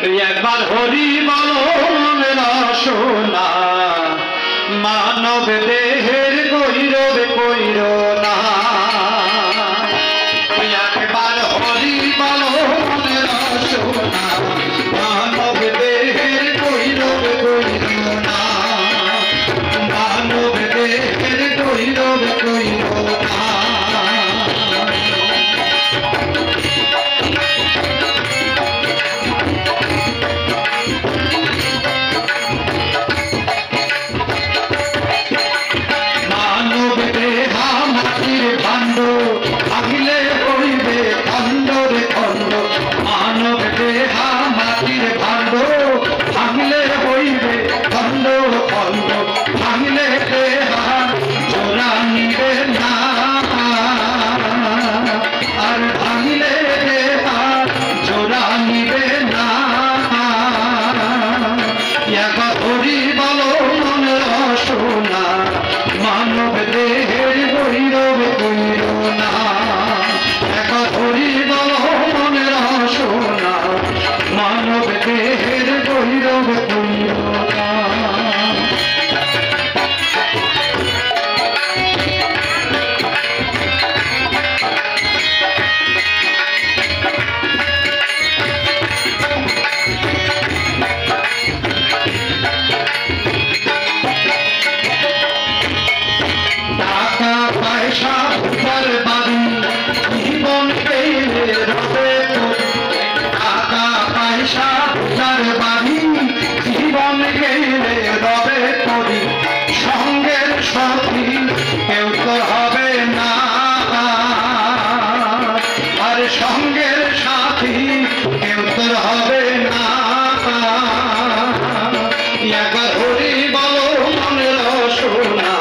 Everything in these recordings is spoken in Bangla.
একবার হরি বলনের সোনা মানব দেহের গৈরব কইর না। একবার হরি বলনের সোনা মানব দেহের গৈরব কইর না, মানব দেহের গৈরব কইর না। ভাঙিলে হইবে খণ্ড রে খণ্ড, মানব দেহা মাটির ভাণ্ড ভাঙিলে হইবে খণ্ড খণ্ড, ভাঙিলে দেহা জোড়া নিবে না, আর ভাঙিলে দেহা জোড়া নিবে না। একবার হরি বলো মনের সোনা মানব দেহের গৈরব কইর না। একবার হরি বলো মনের সোনা মানব দেহের গৈরব কইর না। টাকা পয়সা ঘর বাড়ি জীবন পেলে রবে, টাকা পয়সা ঘর বাড়ি জীবন গেলে রবে করি, সঙ্গের সাথী কেউ তো হবে না, আর সঙ্গের সাথী কেউ তো হবে না। একবার হরি বলো মনের সোনা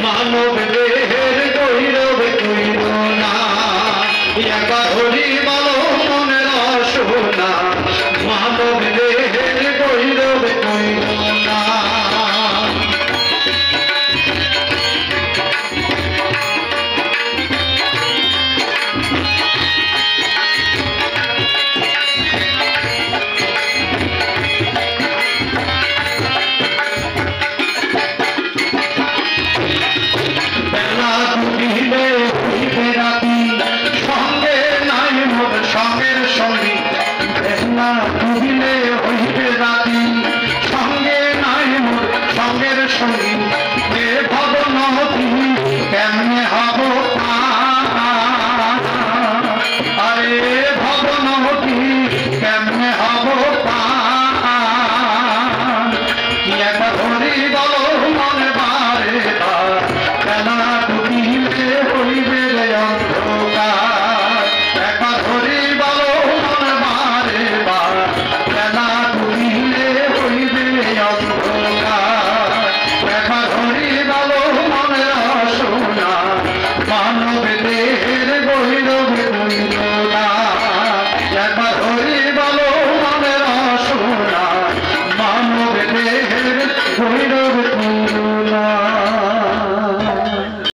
মানব দেহের গৈরব কইর না। একবার হরি বলো মনের সোনা মানব দেহের গৈরব কইর না। সঙ্গে নাই মোর সঙ্গের সঙ্গী, বেলা ডুবিলে হইবে রাতি,